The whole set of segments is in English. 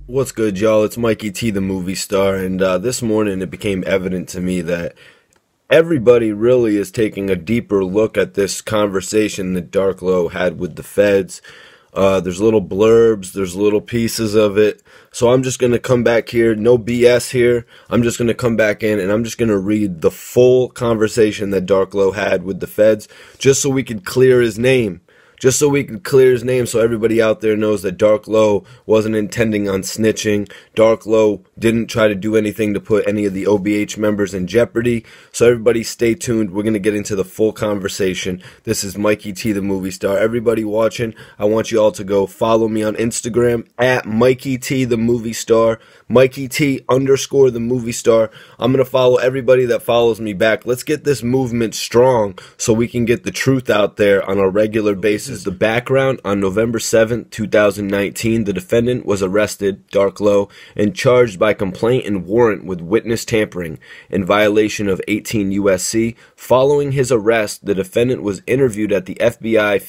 What's good, y'all? It's Mikey T, the movie star, and this morning it became evident to me that everybody really is taking a deeper look at this conversation that Darklo had with the feds. There's little blurbs, there's little pieces of it, so I'm just going to come back here, no BS here. I'm just going to come back in and I'm just going to read the full conversation that Darklo had with the feds, just so we could clear his name. Just so we could clear his name so everybody out there knows that Darklo wasn't intending on snitching. Darklo didn't try to do anything to put any of the OBH members in jeopardy. So everybody stay tuned. We're going to get into the full conversation. This is Mikey T, the movie star. Everybody watching, I want you all to go follow me on Instagram at Mikey T, the movie star. Mikey T _ the movie star. I'm going to follow everybody that follows me back. Let's get this movement strong so we can get the truth out there on a regular basis. The background: on November 7th, 2019, the defendant was arrested, Darklo, and charged by complaint and warrant with witness tampering in violation of 18 U.S.C. Following his arrest, the defendant was interviewed at the FBI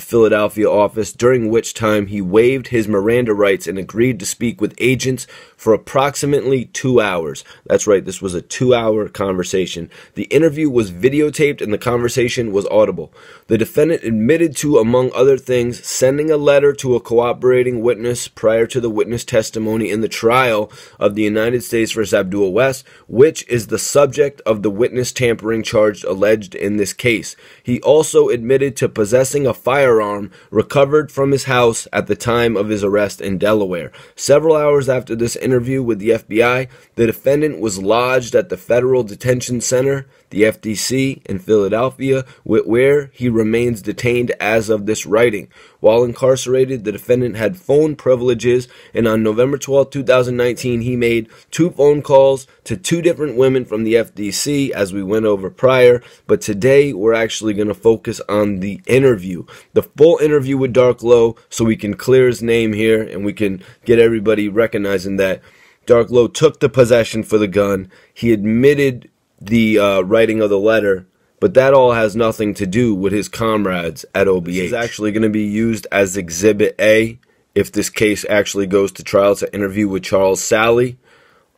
Philadelphia office, during which time he waived his Miranda rights and agreed to speak with agents for approximately 2 hours. That's right, this was a 2-hour conversation. The interview was videotaped and the conversation was audible. The defendant admitted to, among other things, sending a letter to a cooperating witness prior to the witness testimony in the trial of the United States vs. Abdul West, which is the subject of the witness tampering charge alleged in this case. He also admitted to possessing a firearm recovered from his house at the time of his arrest in Delaware. Several hours after this interview with the FBI, the defendant was lodged at the Federal Detention Center, the FDC, in Philadelphia, where he remains detained as of this writing. While incarcerated, the defendant had phone privileges, and on November 12, 2019, he made 2 phone calls to 2 different women from the FDC, as we went over prior. But today, we're actually going to focus on the interview, the full interview with Darklo, so we can clear his name here, and we can get everybody recognizing that Darklo took the possession for the gun. He admitted the writing of the letter, but that all has nothing to do with his comrades at OBH. This is actually going to be used as Exhibit A if this case actually goes to trial. It's an interview with Charles Sally.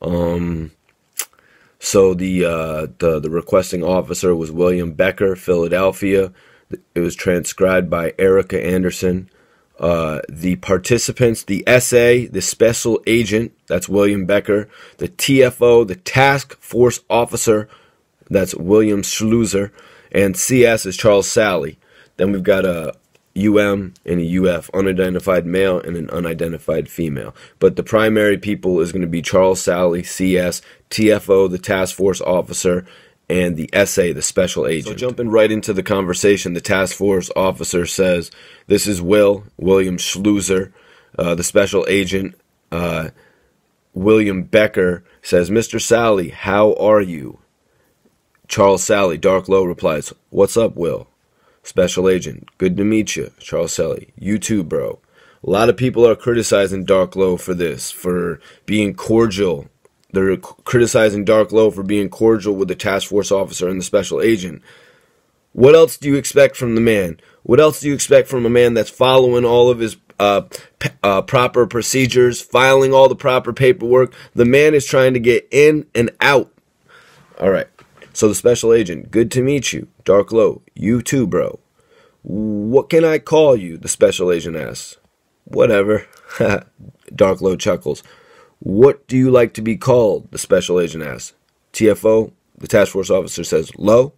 So the requesting officer was William Becker, Philadelphia. It was transcribed by Erica Anderson. The participants: the SA, the special agent, that's William Becker; the TFO, the task force officer, that's William Schluser; and CS is Charles Sally. Then we've got a UM and a UF, unidentified male and an unidentified female. But the primary people is going to be Charles Sally, CS, TFO, the task force officer, and the SA, the special agent. So jumping right into the conversation, the task force officer says, "This is William Schluser." The special agent, William Becker, says, "Mr. Sally, how are you?" Charles Sally, Darklo, replies, "What's up, Will?" Special agent, "Good to meet you." Charles Sally, "You too, bro." A lot of people are criticizing Darklo for this, for being cordial. They're criticizing Darklo for being cordial with the task force officer and the special agent. What else do you expect from the man? What else do you expect from a man that's following all of his proper procedures, filing all the proper paperwork? The man is trying to get in and out. All right. So the special agent, "Good to meet you." Darklo, "You too, bro." "What can I call you?" the special agent asks. "Whatever." Darklo chuckles. "What do you like to be called?" the special agent asks. TFO, the task force officer, says, "Low."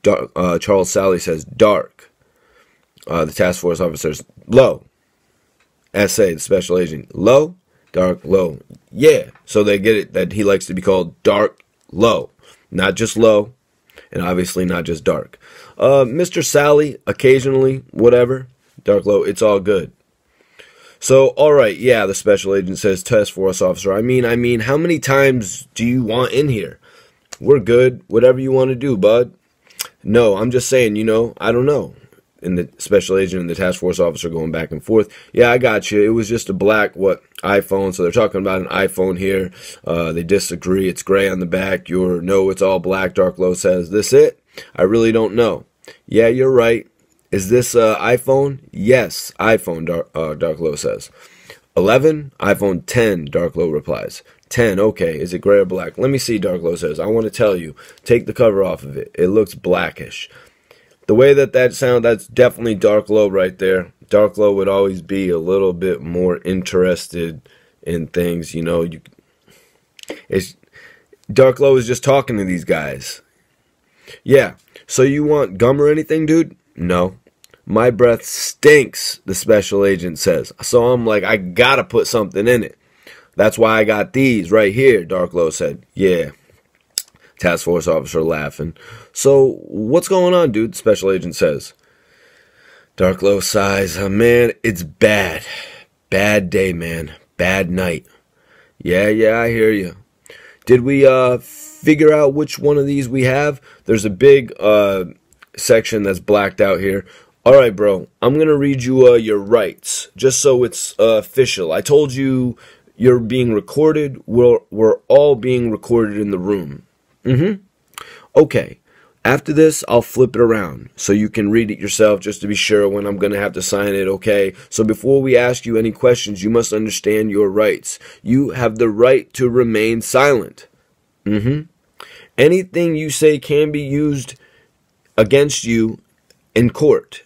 Charles Sally says, "Dark." The task force officer says, "Low." SA, the special agent, "Low?" Dark, low. Yeah. So they get it that he likes to be called Dark Low. Not just low, and obviously not just dark. Mr. Sally, occasionally, whatever. Darklo, "It's all good." So, alright, yeah, the special agent says, task force officer, I mean, how many times do you want in here? We're good, whatever you want to do, bud. No, I'm just saying, I don't know. And the special agent and the task force officer going back and forth. Yeah, I got you. It was just a black, iPhone. So they're talking about an iPhone here. They disagree. It's gray on the back. No, it's all black. Darklo says, "This it? I really don't know." "Yeah, you're right. Is this iPhone?" "Yes, iPhone," Darklo says. 11? iPhone 10, Darklow replies. 10, okay. Is it gray or black? Let me see, Darklow says. I want to tell you. Take the cover off of it. It looks blackish. The way that sounds, that's definitely Darklow right there. Darklow would always be a little bit more interested in things, you know. Darklow is just talking to these guys. Yeah, so you want gum or anything, dude? No. My breath stinks, the special agent says. So I'm like, I gotta put something in it. That's why I got these right here, Darklow said. Yeah. Task force officer laughing. So, what's going on, dude? The special agent says. Darklow sighs. Man, it's bad. Bad day, man. Bad night. Yeah, I hear you. Did we figure out which one of these we have? There's a big section that's blacked out here. All right, bro. I'm going to read you your rights, just so it's official. I told you you're being recorded. We're all being recorded in the room. Okay. After this, I'll flip it around so you can read it yourself just to be sure when I'm going to have to sign it, okay? So before we ask you any questions, you must understand your rights. You have the right to remain silent. Anything you say can be used against you in court.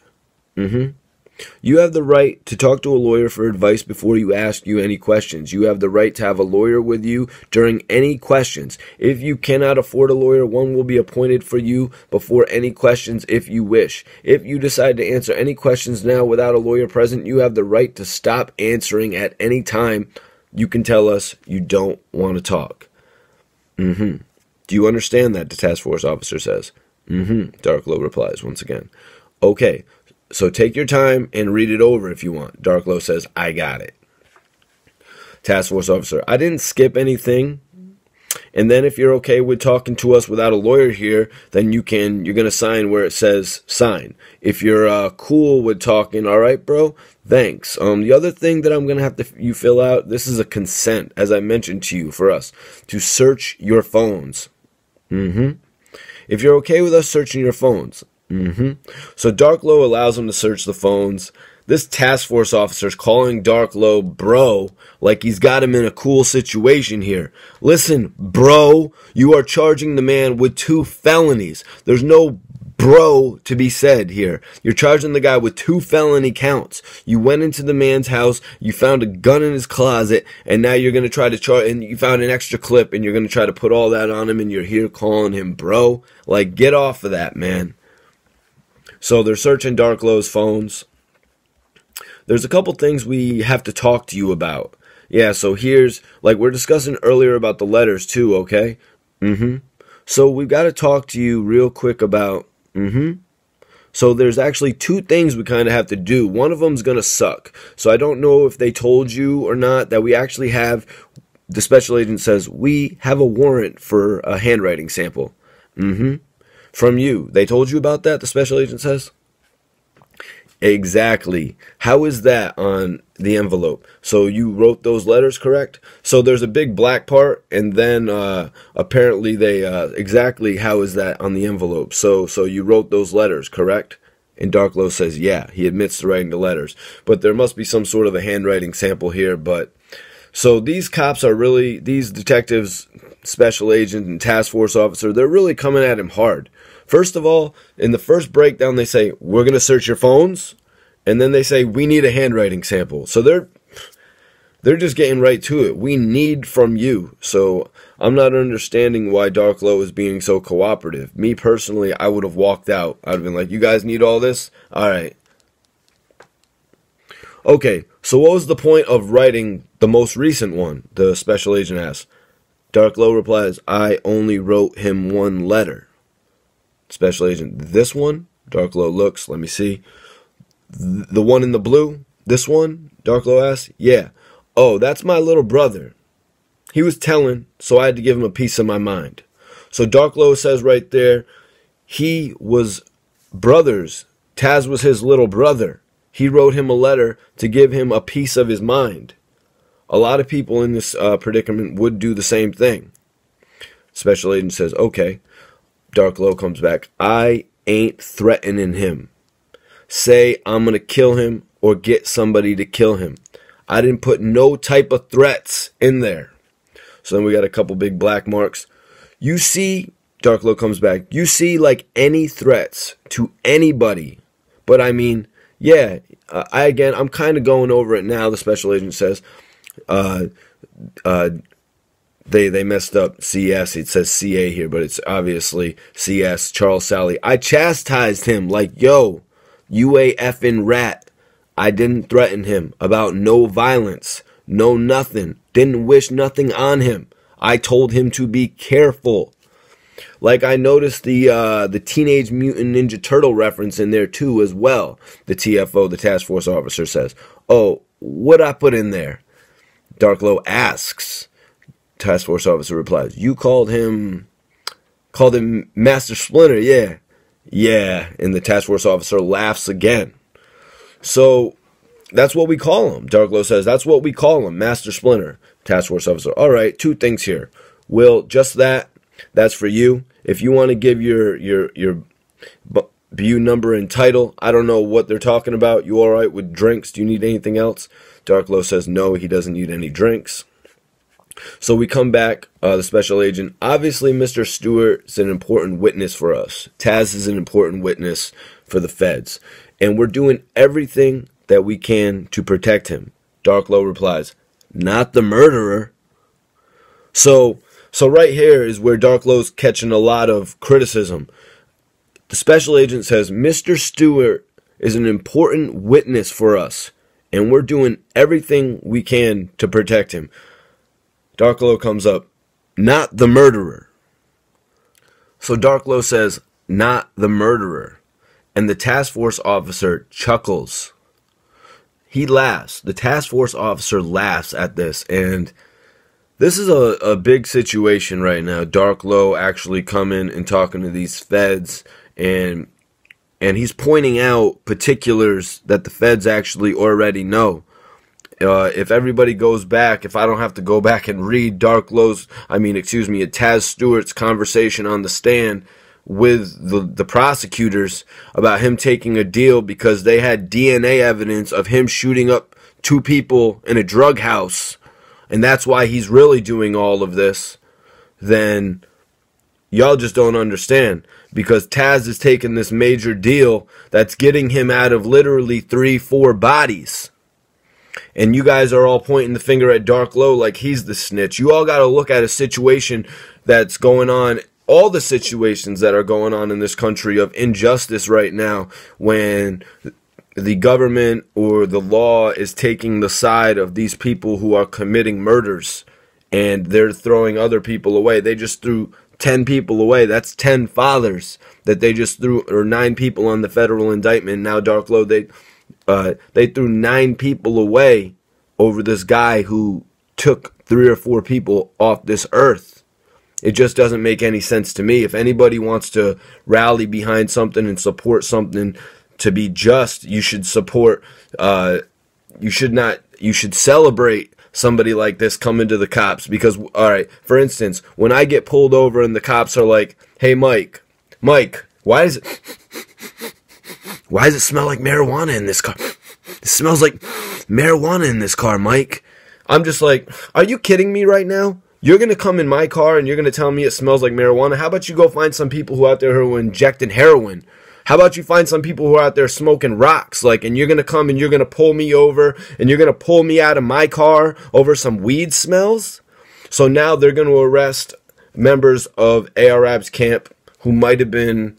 You have the right to talk to a lawyer for advice before you ask you any questions. You have the right to have a lawyer with you during any questions. If you cannot afford a lawyer, one will be appointed for you before any questions if you wish. If you decide to answer any questions now without a lawyer present, you have the right to stop answering at any time. You can tell us you don't want to talk. Do you understand that? The task force officer says. Darklow replies once again. Okay. So take your time and read it over if you want. Darklow says, I got it. Task force officer, I didn't skip anything. And then if you're okay with talking to us without a lawyer here, then you're going to sign where it says sign. If you're cool with talking, all right, bro, thanks. The other thing that I'm going to have you fill out, this is a consent, as I mentioned to you, for us to search your phones. If you're okay with us searching your phones. So Darklow allows him to search the phones. This task force officer's calling Darklow bro, like he's got him in a cool situation here. Listen, bro, you are charging the man with 2 felonies. There's no bro to be said here. You're charging the guy with 2 felony counts. You went into the man's house, you found a gun in his closet, and now you're going to try to charge, and you found an extra clip, and you're going to try to put all that on him, and you're here calling him bro. Like, get off of that, man. So they're searching Darklow's phones. There's a couple things we have to talk to you about. Yeah, so here's, like we're discussing earlier about the letters too, okay? So we've got to talk to you real quick about, So there's actually 2 things we kind of have to do. One of them's going to suck. So I don't know if they told you or not that we actually have, the special agent says, we have a warrant for a handwriting sample. From you. They told you about that, the special agent says? Exactly. How is that on the envelope? So you wrote those letters, correct? So there's a big black part, and then apparently they, exactly how is that on the envelope? So you wrote those letters, correct? And Darklow says, yeah, he admits to writing the letters. But there must be some sort of a handwriting sample here, but... So these cops are really, these detectives, special agent and task force officer, they're really coming at him hard. First of all, in the first breakdown, they say, we're going to search your phones. And then they say, we need a handwriting sample. So they're just getting right to it. We need from you. So I'm not understanding why Darklow is being so cooperative. Me personally, I would have walked out. I would have been like, you guys need all this? All right. Okay, so what was the point of writing the most recent one? The special agent asks. Darklow replies, I only wrote him 1 letter. Special agent, this one? Darklow looks, let me see. The one in the blue? This one? Darklow asks. Yeah. Oh, that's my little brother. He was telling, so I had to give him a piece of my mind. So Darklow says right there, he was brothers. Taz was his little brother. He wrote him a letter to give him a piece of his mind. A lot of people in this predicament would do the same thing. Special agent says, okay. Darklow comes back. I ain't threatening him. Say I'm going to kill him or get somebody to kill him. I didn't put no type of threats in there. So then we got a couple big black marks. You see, Darklow comes back. You see like any threats to anybody. But I mean, yeah, I'm kind of going over it now. The special agent says, they messed up CS. It says CA here, but it's obviously CS, Charles Sally. I chastised him like, yo, you a effing rat. I didn't threaten him about no violence, no nothing. Didn't wish nothing on him. I told him to be careful. Like I noticed the Teenage Mutant Ninja Turtle reference in there too as well. The TFO, the task force officer, says, oh, what'd I put in there? Darklow asks. Task force officer replies, you called him Master Splinter, yeah. Yeah, and the task force officer laughs again. So that's what we call him. Darklow says, that's what we call him, Master Splinter. Task force officer, all right, two things here. Will, just that's for you. If you want to give your BU number and title, I don't know what they're talking about. You all right with drinks? Do you need anything else? Darklow says no, he doesn't need any drinks. So we come back, the special agent. Obviously, Mr. Stewart is an important witness for us. Taz is an important witness for the feds. And we're doing everything that we can to protect him. Darklow replies, not the murderer. So right here is where Darklow's catching a lot of criticism. The special agent says, Mr. Stewart is an important witness for us. And we're doing everything we can to protect him. Darklow comes up, not the murderer. So Darklow says, not the murderer. And the task force officer chuckles. He laughs. The task force officer laughs at this. And this is a big situation right now. Darklow actually coming and talking to these feds. And he's pointing out particulars that the feds actually already know. If everybody goes back, if I don't have to go back and read Taz Stewart's conversation on the stand with the prosecutors about him taking a deal because they had DNA evidence of him shooting up 2 people in a drug house, and that's why he's really doing all of this, then y'all just don't understand. Because Taz is taking this major deal that's getting him out of literally 3-4 bodies. And you guys are all pointing the finger at Darklow like he's the snitch. You all got to look at a situation that's going on, all the situations that are going on in this country of injustice right now, when the government or the law is taking the side of these people who are committing murders, and they're throwing other people away. They just threw 10 people away. That's 10 fathers that they just threw, or 9 people on the federal indictment. Now Darklow, they threw 9 people away over this guy who took 3 or 4 people off this earth. It just doesn't make any sense to me. If anybody wants to rally behind something and support something to be just, you should support, you should celebrate somebody like this coming to the cops. Because, all right, for instance, when I get pulled over and the cops are like, hey, Mike, why does it smell like marijuana in this car? It smells like marijuana in this car, Mike. I'm just like, are you kidding me right now? You're going to come in my car and you're going to tell me it smells like marijuana? How about you go find some people who are out there who are injecting heroin? How about you find some people who are out there smoking rocks? And you're going to come and you're going to pull me over and you're going to pull me out of my car over some weed smells? So now they're going to arrest members of ARAB's camp who might have been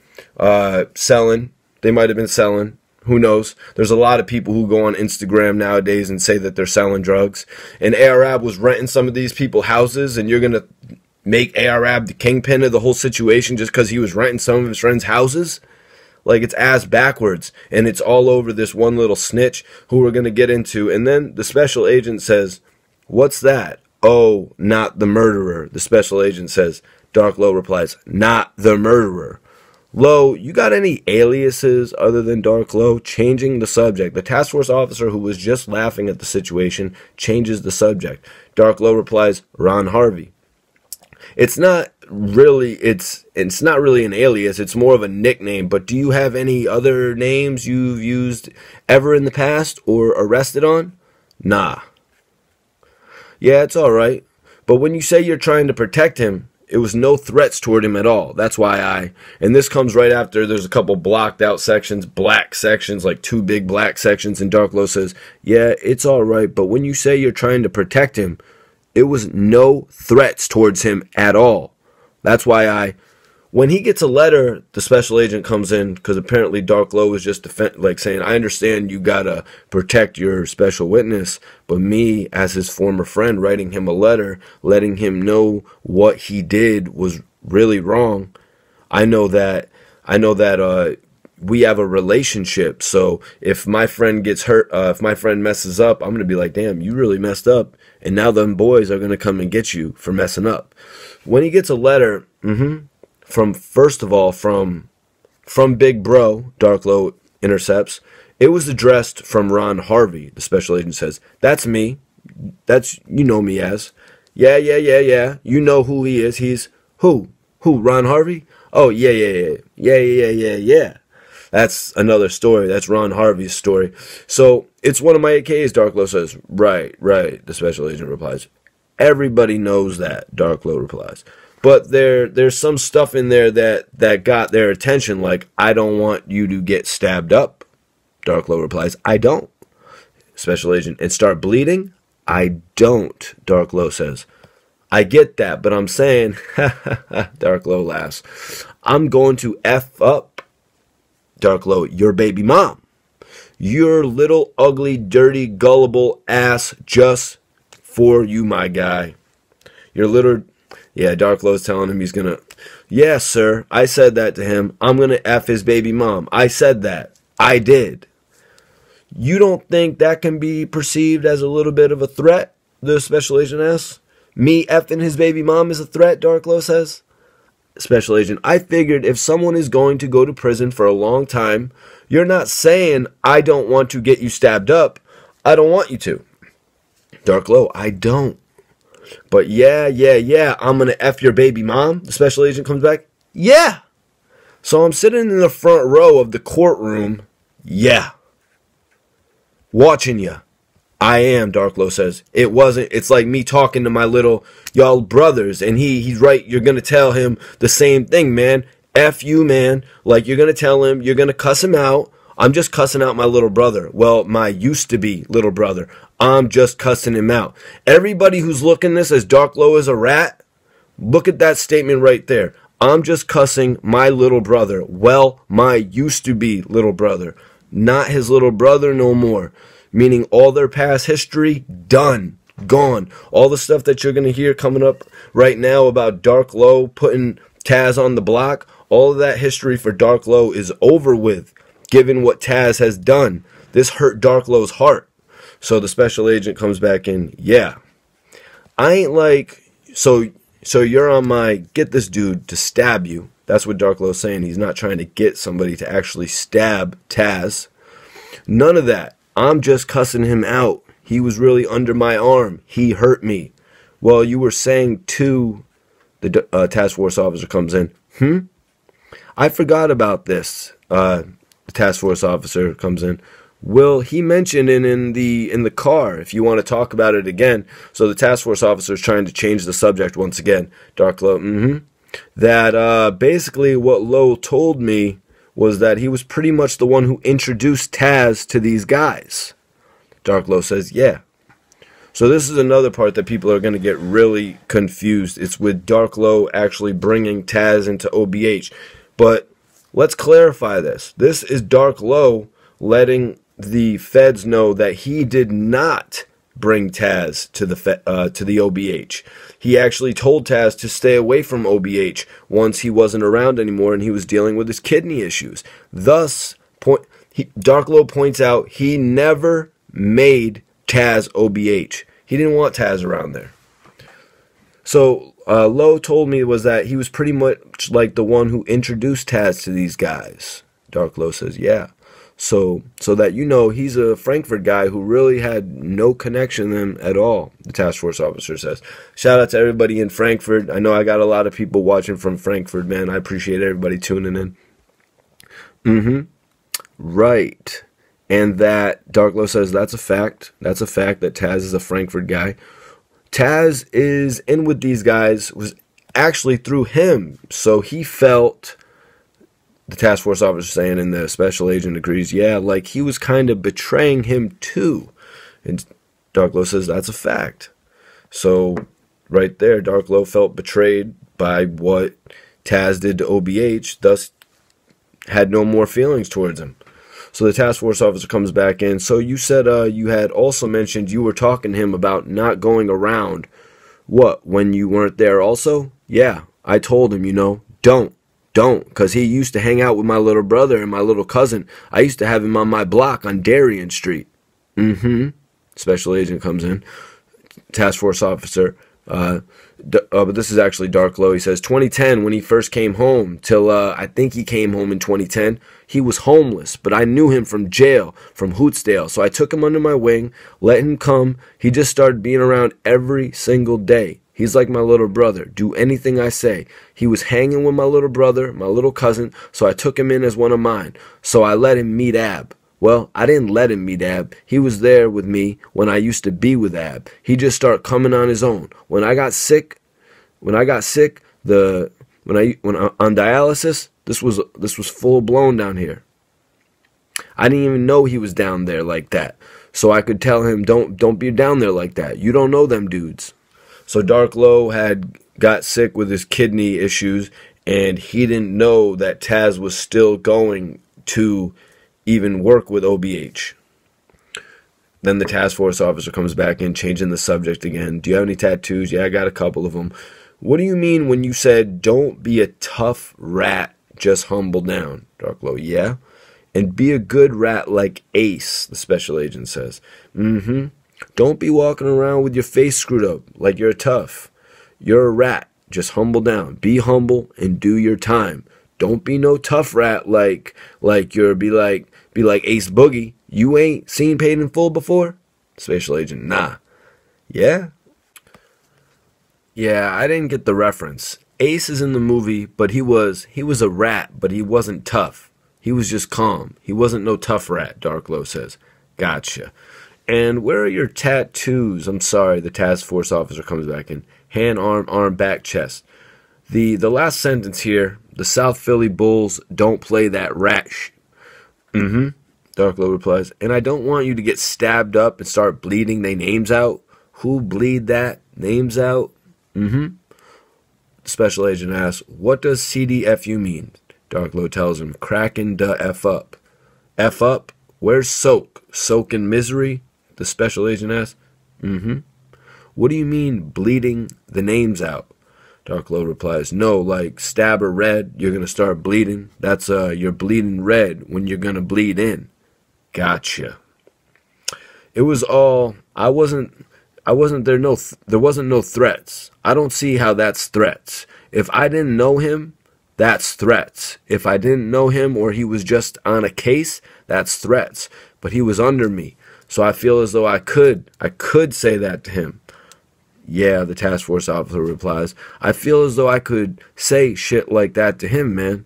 selling. They might have been selling. Who knows? There's a lot of people who go on Instagram nowadays and say that they're selling drugs. And ARAB was renting some of these people houses, and you're going to make ARAB the kingpin of the whole situation just because he was renting some of his friends' houses? Like, it's ass backwards. And it's all over this one little snitch who we're going to get into. And then the special agent says, what's that? Oh, not the murderer. The special agent says. Darklow replies, not the murderer. Low, you got any aliases other than Darklow? Changing the subject. The task force officer who was just laughing at the situation changes the subject. Darklow replies, Ron Harvey. It's not really an alias, it's more of a nickname, but do you have any other names you've used ever in the past or arrested on? Nah. Yeah, it's all right. But when you say you're trying to protect him, it was no threats toward him at all. That's why and this comes right after there's a couple blocked out sections, black sections, like 2 big black sections, and Darklo says, yeah, it's all right, but when you say you're trying to protect him, it was no threats towards him at all. That's why when he gets a letter, the special agent comes in, because apparently Darklo was just saying, I understand you gotta protect your special witness, but me, as his former friend, writing him a letter, letting him know what he did was really wrong. I know that we have a relationship, so if my friend gets hurt, if my friend messes up, I'm gonna be like, damn, you really messed up, and now them boys are gonna come and get you for messing up. When he gets a letter, from Big Bro, Darklo intercepts. It was addressed from Ron Harvey. The special agent says, that's me. That's, you know me as. Yeah. You know who he is. He's who? Ron Harvey? Oh, yeah. That's another story. That's Ron Harvey's story. So it's one of my AKs, Darklo says. Right. The special agent replies. Everybody knows that, Darklo replies. But there's some stuff in there that got their attention, like, I don't want you to get stabbed up. Darklo replies, I don't. Special agent, and start bleeding? I don't, Darklo says. I get that, but I'm saying, Darklo laughs, I'm going to F up, Darklo, your baby mom. Your little, ugly, dirty, gullible ass just for you, my guy. Your little... Yeah, Darklo's telling him he's gonna... Yeah, sir, I said that to him. I'm gonna F his baby mom. I said that. I did. You don't think that can be perceived as a little bit of a threat? The special agent asks. Me F'ing his baby mom is a threat, Darklo says. Special agent, I figured if someone is going to go to prison for a long time, you're not saying, I don't want to get you stabbed up. I don't want you to. Darklo, I don't. But yeah, I'm going to F your baby mom. The special agent comes back. Yeah. So I'm sitting in the front row of the courtroom. Yeah. Watching you. I am, Darklo says. It's like me talking to my little, y'all brothers. And he's right. You're going to tell him the same thing, man. F you, man. Like, you're going to tell him, you're going to cuss him out. I'm just cussing out my little brother. Well, my used-to-be little brother. I'm just cussing him out. Everybody who's looking at this as Darklo is a rat, look at that statement right there. I'm just cussing my little brother. Well, my used-to-be little brother. Not his little brother no more. Meaning all their past history, done. Gone. All the stuff that you're going to hear coming up right now about Darklo putting Taz on the block, all of that history for Darklo is over with. Given what Taz has done, this hurt Darklo's heart. So the special agent comes back in, yeah. I ain't like, so you're on my, get this dude to stab you. That's what Darklo's saying. He's not trying to get somebody to actually stab Taz. None of that. I'm just cussing him out. He was really under my arm. He hurt me. Well, you were saying to, the task force officer comes in, I forgot about this. The task force officer comes in. Well, he mentioned it in the car, if you want to talk about it again. So the task force officer is trying to change the subject once again. Darklo, that basically what Lowe told me was that he was pretty much the one who introduced Taz to these guys. Darklo says, yeah. So this is another part that people are going to get really confused. It's with Darklo actually bringing Taz into OBH. But let's clarify this. This is Darklo letting the feds know that he did not bring Taz to the OBH. He actually told Taz to stay away from OBH once he wasn't around anymore and he was dealing with his kidney issues. Thus, Darklo points out he never made Taz OBH. He didn't want Taz around there. So Lowe told me was that he was pretty much like the one who introduced Taz to these guys. Darklo says, yeah. So that you know he's a Frankfurt guy who really had no connection to them at all, the task force officer says. Shout out to everybody in Frankfurt. I know I got a lot of people watching from Frankfurt, man. I appreciate everybody tuning in. Right. And that Darklo says that's a fact. That's a fact that Taz is a Frankfurt guy. Taz is in with these guys was actually through him. So he felt, the task force officer saying, and the special agent agrees, yeah, like he was kind of betraying him too. And Darklo says that's a fact. So right there, Darklo felt betrayed by what Taz did to OBH, thus had no more feelings towards him. So the task force officer comes back in. So you said you had also mentioned you were talking to him about not going around. What, when you weren't there also? Yeah, I told him, don't, because he used to hang out with my little brother and my little cousin. I used to have him on my block on Darien Street. Special agent comes in. Task force officer. But this is actually Darklo. He says 2010 when he first came home till I think he came home in 2010. He was homeless, but I knew him from jail, from Hootsdale. So I took him under my wing, let him come. He just started being around every single day. He's like my little brother. Do anything I say. He was hanging with my little brother, my little cousin, so I took him in as one of mine. So I let him meet Ab. Well, I didn't let him meet Ab. He was there with me when I used to be with Ab. He just started coming on his own. When I got sick, when on dialysis, this was full blown down here. I didn't even know he was down there like that. So I could tell him, don't be down there like that. You don't know them dudes. So Darklo had got sick with his kidney issues, and he didn't know that Taz was still going to even work with OBH. Then the task force officer comes back in, changing the subject again. Do you have any tattoos? Yeah, I got a couple of them. What do you mean when you said, don't be a tough rat, just humble down? Darklo, yeah. And be a good rat like Ace, the special agent says. Don't be walking around with your face screwed up like you're tough. You're a rat, just humble down. Be humble and do your time. Don't be no tough rat like you're be like Ace Boogie. You ain't seen Paid in Full before? Special agent, nah. Yeah? Yeah, I didn't get the reference. Ace is in the movie, but he was a rat, but he wasn't tough. He was just calm. He wasn't no tough rat, Darklo says. Gotcha. And where are your tattoos? I'm sorry, the task force officer comes back in. Hand, arm, back, chest. The last sentence here, the South Philly Bulls don't play that rat Darklo replies, and I don't want you to get stabbed up and start bleeding they names out. Who bleed that? Names out? Special agent asks, what does CDFU mean? Darklo tells him, cracking the F up. F up? Where's soak? Soak in misery? The special agent asks. What do you mean bleeding the names out? Darklo replies, no, like stab a red, you're going to start bleeding. That's you're bleeding red when you're going to bleed in. Gotcha. It was all, there wasn't no threats. I don't see how that's threats. If I didn't know him, that's threats. If I didn't know him or he was just on a case, that's threats. But he was under me. So I feel as though I could say that to him. Yeah, the task force officer replies. I feel as though I could say shit like that to him, man.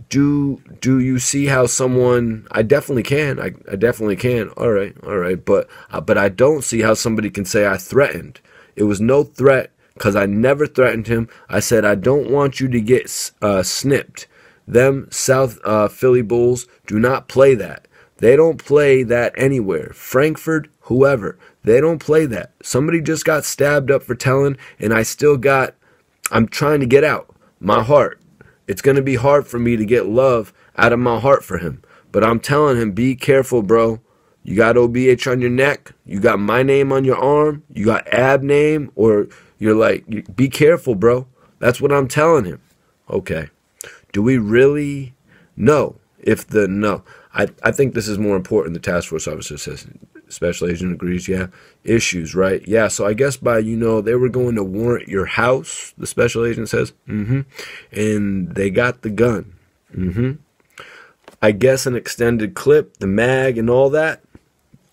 Do you see how someone... I definitely can. I definitely can. All right. But I don't see how somebody can say I threatened. It was no threat because I never threatened him. I said I don't want you to get snipped. Them South Philly Bulls do not play that. They don't play that anywhere. Frankfurt, whoever. They don't play that. Somebody just got stabbed up for telling, and I'm trying to get out. My heart. It's going to be hard for me to get love out of my heart for him. But I'm telling him, be careful, bro. You got OBH on your neck. You got my name on your arm. You got Ab name. Or you're like, be careful, bro. That's what I'm telling him. Okay. Do we really? No. No. I think this is more important, the task force officer says. Special agent agrees, yeah. Issues, right? Yeah, so I guess by, they were going to warrant your house, the special agent says. And they got the gun. I guess an extended clip, the mag, and all that?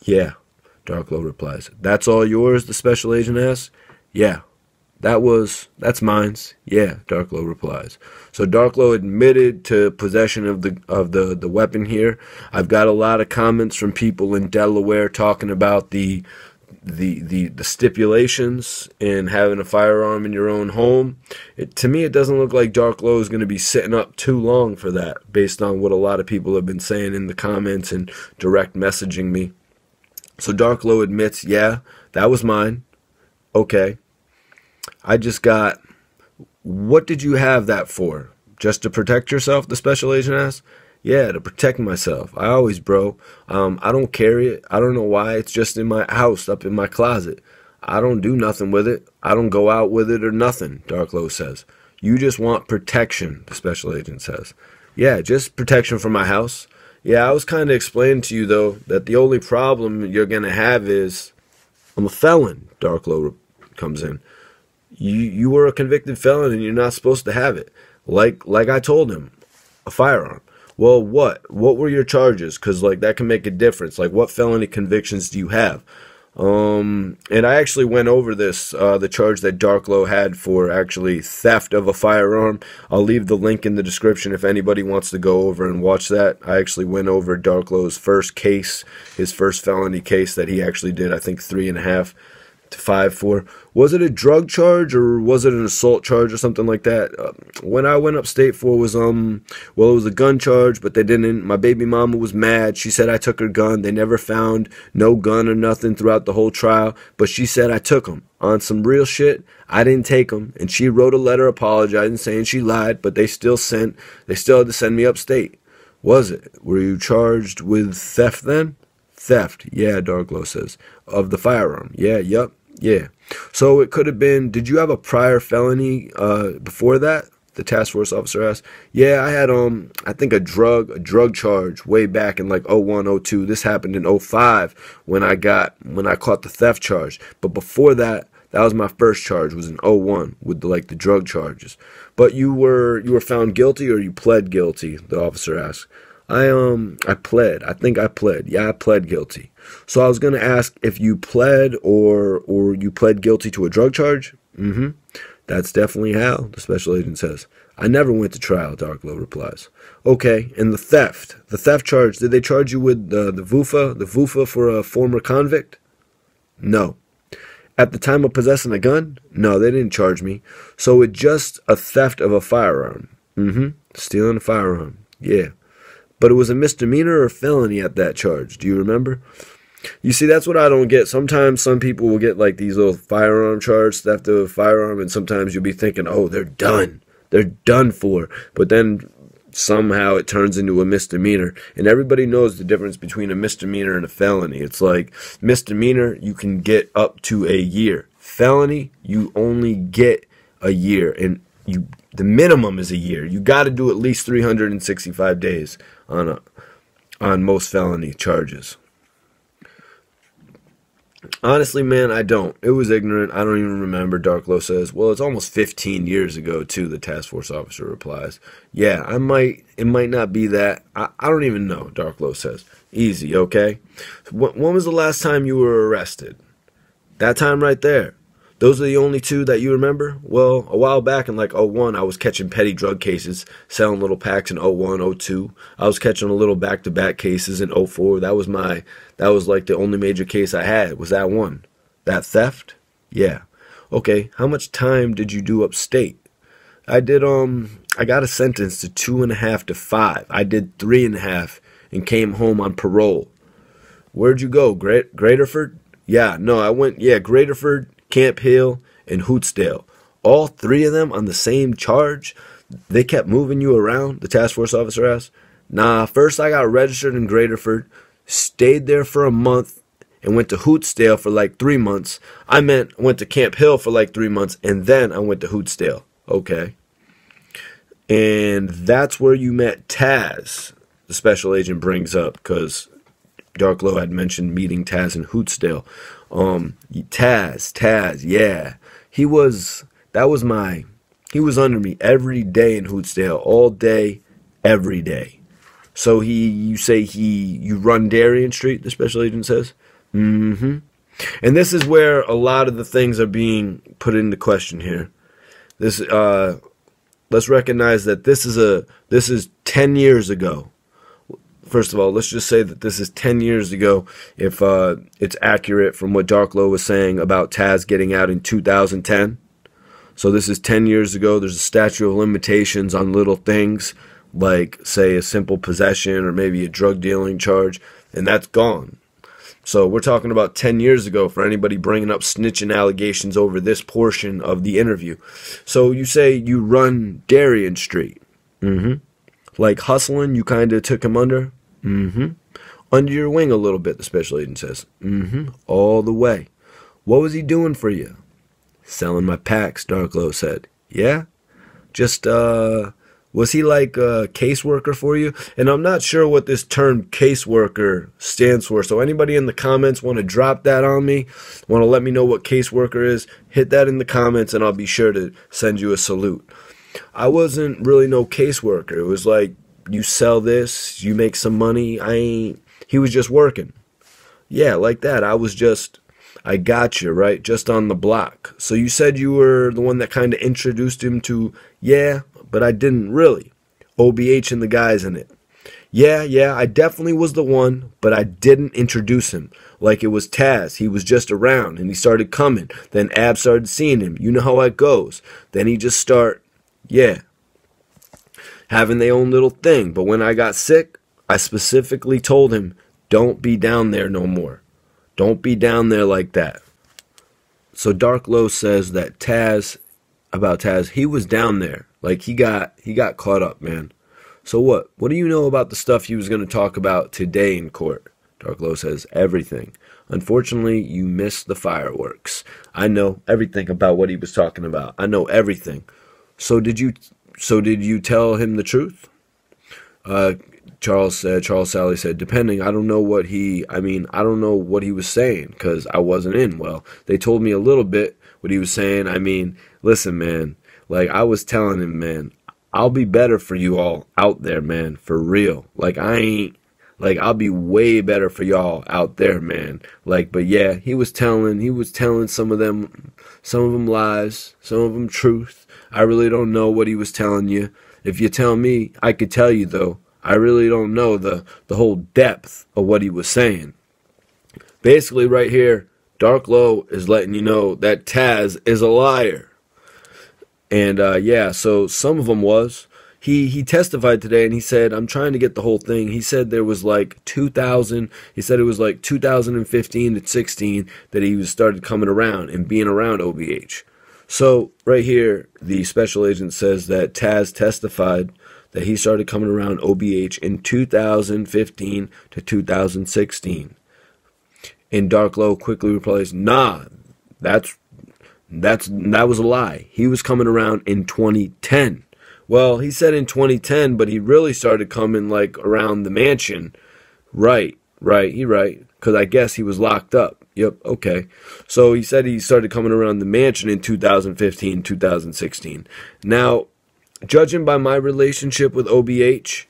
Yeah, Darklo replies. That's all yours, the special agent asks. Yeah. That's mine's. Yeah, Darklo replies. So Darklo admitted to possession of the weapon here. I've got a lot of comments from people in Delaware talking about the the stipulations in having a firearm in your own home, to me it doesn't look like Dark Low is going to be sitting up too long for that, based on what a lot of people have been saying in the comments and direct messaging me. So Dark Low admits, yeah, that was mine. Okay. I just got, what did you have that for? Just to protect yourself, the special agent asked. Yeah, to protect myself. I always, bro. I don't carry it. I don't know why. It's just in my house, up in my closet. I don't do nothing with it. I don't go out with it or nothing, Dark Low says. You just want protection, the special agent says. Yeah, just protection for my house. Yeah, I was kind of explaining to you, though, that the only problem you're going to have is I'm a felon, Dark Low comes in. You were a convicted felon and you're not supposed to have it. Like I told him, a firearm. Well, what were your charges? Because, like, that can make a difference. Like, what felony convictions do you have? And I actually went over this, the charge that Dark Low had for actually theft of a firearm. I'll leave the link in the description if anybody wants to go over and watch that. I actually went over Dark Low's first case, his first felony case that he actually did, I think, 3.5 to 5 for. Was it a drug charge or was it an assault charge or something like that? When I went upstate for was well, it was a gun charge, but they didn't. My baby mama was mad. She said I took her gun. They never found no gun or nothing throughout the whole trial, but she said I took them. On some real shit, I didn't take them, and she wrote a letter apologizing, saying she lied, but they still had to send me upstate. Was it? Were you charged with theft then? Theft, yeah, Dark Low says. Of the firearm. Yeah, yup. Yeah. So it could have been, did you have a prior felony before that? The task force officer asked. Yeah, I had I think a drug charge way back in like 01, 02. This happened in 05 when I caught the theft charge. But before that, that was my first charge, was in 01 with the drug charges. But you were found guilty or you pled guilty? The officer asked. I pled. I think I pled. Yeah, I pled guilty. So I was going to ask if you pled or you pled guilty to a drug charge? Mm-hmm. That's definitely how, the special agent says. I never went to trial, Dark Low replies. Okay, and the theft charge, did they charge you with the VUFA for a former convict? No. At the time of possessing a gun? No, they didn't charge me. So it's just a theft of a firearm. Mm-hmm. Stealing a firearm. Yeah. But it was a misdemeanor or felony at that charge. Do you remember? You see, that's what I don't get. Sometimes some people will get like these little firearm charges, theft of a firearm, and sometimes you'll be thinking, oh, they're done. They're done for. But then somehow it turns into a misdemeanor. And everybody knows the difference between a misdemeanor and a felony. It's like misdemeanor, you can get up to a year. Felony, you only get a year. And the minimum is a year. You got to do at least 365 days on most felony charges. Honestly, man, I don't. It was ignorant. I don't even remember, Dark Low says. Well, it's almost 15 years ago, too, the task force officer replies. Yeah, it might not be that. I don't even know, Dark Low says. Easy, okay? When was the last time you were arrested? That time right there. Those are the only two that you remember? Well, a while back in like 01, I was catching petty drug cases, selling little packs in 01, 02. I was catching a little back-to-back cases in 04. That was like the only major case I had, was that one. That theft? Yeah. Okay, how much time did you do upstate? I got a sentence to 2.5 to 5. I did 3.5 and came home on parole. Where'd you go? Graterford? Yeah, no, I went, Graterford, Camp Hill, and Hootsdale. All three of them on the same charge? They kept moving you around, the task force officer asked. Nah, first I got registered in Graterford, stayed there for a month, and went to Hootsdale for like 3 months. I went to Camp Hill for like 3 months, and then I went to Hootsdale. Okay. And that's where you met Taz, the special agent brings up, because Dark Low had mentioned meeting Taz in Hootsdale. Taz, yeah. He was under me every day in Hootsdale, all day, every day. So you run Darien Street, the special agent says? Mm-hmm. And this is where a lot of the things are being put into question here. Let's recognize that this is 10 years ago. first of all, let's just say that this is 10 years ago, if it's accurate from what Darklo was saying about Taz getting out in 2010. So this is 10 years ago. There's a statute of limitations on little things, like, say, a simple possession or maybe a drug dealing charge, and that's gone. So we're talking about 10 years ago for anybody bringing up snitching allegations over this portion of the interview. So you say you run Darien Street. Like hustling, you kind of took him under? Under your wing a little bit, the special agent says. All the way. What was he doing for you? Selling my packs, Darklo said. Yeah? Just, was he like a caseworker for you? And I'm not sure what this term caseworker stands for. So anybody in the comments want to drop that on me? Want to let me know what caseworker is? Hit that in the comments and I'll be sure to send you a salute. I wasn't really no caseworker. It was like, you sell this, you make some money. He was just working. Yeah, like that. I got you, right? Just on the block. So you said you were the one that kind of introduced him to, yeah, but I didn't really. OBH and the guys in it. Yeah, I definitely was the one, but I didn't introduce him. Like it was Taz. He was just around, and he started coming. Then Ab started seeing him. You know how it goes. Then he just having their own little thing. But when I got sick, I specifically told him, don't be down there no more. Don't be down there like that. So Darklo says that about Taz, he was down there. Like he got caught up, man. So what? What do you know about the stuff he was going to talk about today in court? Darklo says, everything. Unfortunately, you missed the fireworks. I know everything about what he was talking about. I know everything. So did you tell him the truth? Charles Sally said, depending, I don't know what he was saying because I wasn't in. Well, they told me a little bit what he was saying. I mean, listen, man, like I was telling him, man, I'll be better for you all out there, man, for real. Like I'll be way better for y'all out there, man. Like, but yeah, he was telling some of them lies, some of them truth. I really don't know what he was telling you. If you tell me, I could tell you though. I really don't know the whole depth of what he was saying. Basically, right here, Darklo is letting you know that Taz is a liar. And yeah, so some of them was. He testified today and he said, I'm trying to get the whole thing. He said there was like 2000. He said it was like 2015 to 16 that he started coming around and being around OBH. So right here, the special agent says that Taz testified that he started coming around OBH in 2015 to 2016. And Darklo quickly replies, nah, that was a lie. He was coming around in 2010. Well, he said in 2010, but he really started coming like around the mansion. Right, because I guess he was locked up. Yep, okay. So he said he started coming around the mansion in 2015, 2016. Now, judging by my relationship with OBH,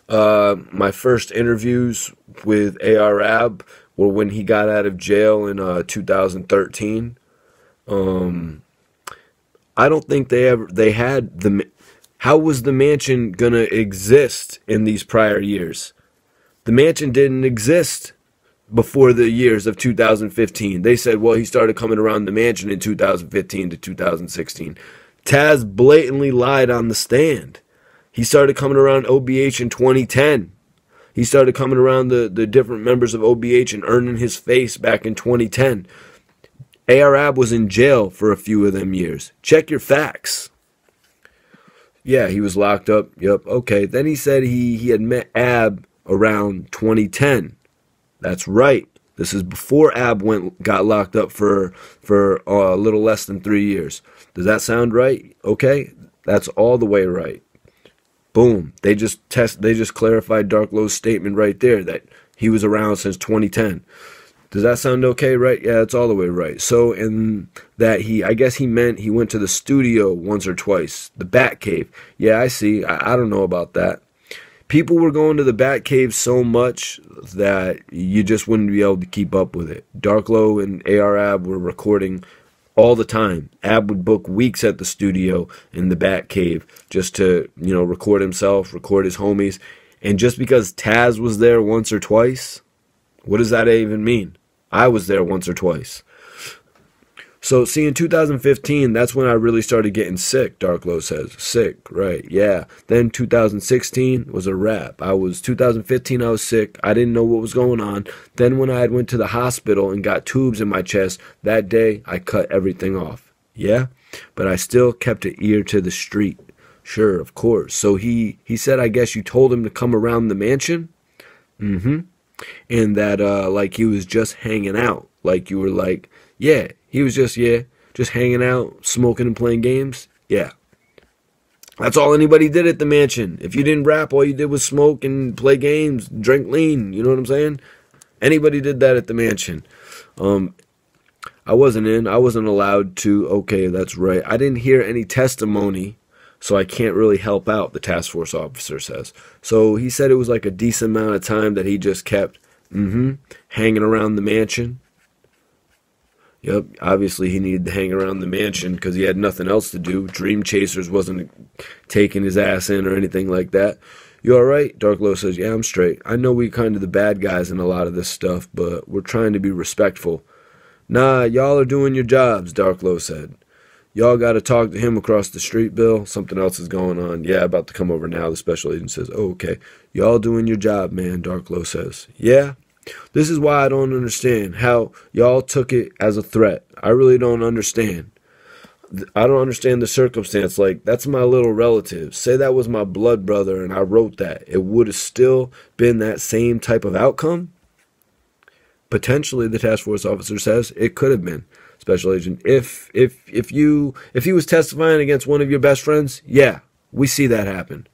my first interviews with AR-AB were when he got out of jail in 2013. I don't think they had the. How was the mansion gonna exist in these prior years? The mansion didn't exist before the years of 2015. They said, well, he started coming around the mansion in 2015 to 2016. Taz blatantly lied on the stand. He started coming around OBH in 2010. He started coming around the different members of OBH and earning his face back in 2010. AR-AB was in jail for a few of them years. Check your facts. Yeah, he was locked up. Yep, okay. Then he said he had met AB around 2010. That's right. This is before AB got locked up for a little less than 3 years. Does that sound right? Okay, that's all the way right. Boom. They just clarified Darklo's statement right there that he was around since 2010. Does that sound okay, right? Yeah, it's all the way right. So, in that I guess he meant he went to the studio once or twice. The Batcave. Yeah, I see. I don't know about that. People were going to the Batcave so much that you just wouldn't be able to keep up with it. Darklo and AR-AB were recording all the time. Ab would book weeks at the studio in the Batcave just to, record himself, record his homies. And just because Taz was there once or twice, what does that even mean? I was there once or twice. So, see, in 2015, that's when I really started getting sick, Darklow says. Sick, right, yeah. Then 2016 was a wrap. 2015, I was sick. I didn't know what was going on. Then when I had went to the hospital and got tubes in my chest, that day, I cut everything off. Yeah? But I still kept an ear to the street. Sure, of course. So he said, I guess you told him to come around the mansion? Mm-hmm. And that, like, he was just hanging out. Like, you were like, yeah. He was just hanging out, smoking and playing games. Yeah. That's all anybody did at the mansion. If you didn't rap, all you did was smoke and play games, drink lean. You know what I'm saying? Anybody did that at the mansion. I wasn't allowed to. Okay, that's right. I didn't hear any testimony, so I can't really help out, the task force officer says. So he said it was like a decent amount of time that he just kept hanging around the mansion. Yep, obviously he needed to hang around the mansion because he had nothing else to do. Dream Chasers wasn't taking his ass in or anything like that. You alright? Darklow says, yeah, I'm straight. I know we kind of the bad guys in a lot of this stuff, but we're trying to be respectful. Nah, y'all are doing your jobs, Darklow said. Y'all got to talk to him across the street, Bill. Something else is going on. Yeah, about to come over now. The special agent says, oh, okay. Y'all doing your job, man, Darklow says. Yeah? This is why I don't understand how y'all took it as a threat. I really don't understand. I don't understand the circumstance. Like, that's my little relative. Say that was my blood brother and I wrote that. It would have still been that same type of outcome? Potentially, the task force officer says it could have been. Special agent, if he was testifying against one of your best friends, yeah, we see that happen.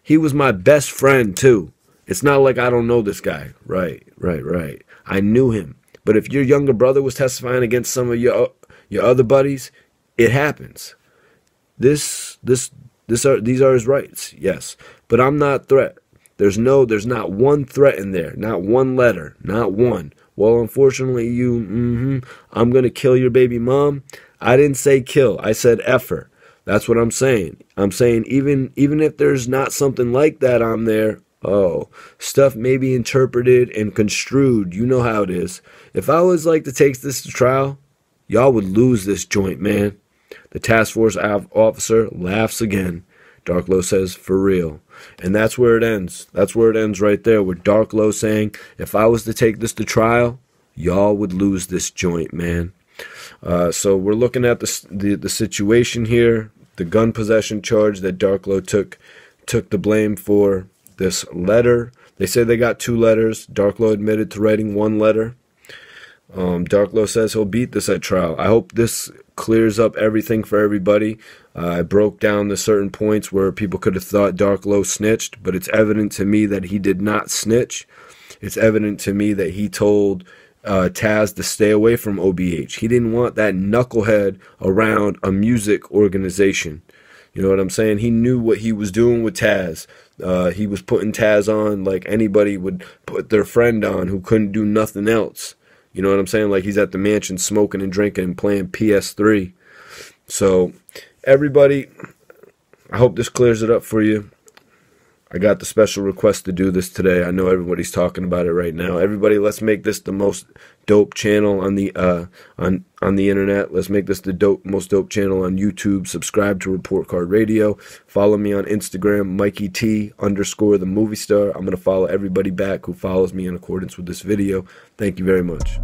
He was my best friend too. It's not like I don't know this guy. Right. I knew him. But if your younger brother was testifying against some of your other buddies, it happens. These are his rights, yes. But I'm not threat. There's not one threat in there. Not one letter. Not one. Well, unfortunately, I'm going to kill your baby mom. I didn't say kill. I said effer. That's what I'm saying. I'm saying even if there's not something like that on there, stuff may be interpreted and construed. You know how it is. If I was like to take this to trial, y'all would lose this joint, man. The task force officer laughs again. Darklow says, for real. And that's where it ends. That's where it ends right there, with Darklow saying, if I was to take this to trial, y'all would lose this joint, man. So we're looking at the situation here, the gun possession charge that Darklow took the blame for. This letter, they say they got 2 letters. Darklow admitted to writing 1 letter. Darklow says he'll beat this at trial. I hope this clears up everything for everybody. I broke down the certain points where people could have thought Darklow snitched, but it's evident to me that he did not snitch. It's evident to me that he told Taz to stay away from OBH. He didn't want that knucklehead around a music organization. You know what I'm saying? He knew what he was doing with Taz. He was putting Taz on like anybody would put their friend on who couldn't do nothing else. You know what I'm saying? Like he's at the mansion smoking and drinking and playing PS3. So, everybody, I hope this clears it up for you. I got the special request to do this today. I know everybody's talking about it right now. Everybody, let's make this the most dope channel on the internet. Let's make this the most dope channel on YouTube. Subscribe to Report Card Radio. Follow me on Instagram, MikeyT_the movie star. I'm going to follow everybody back who follows me in accordance with this video. Thank you very much.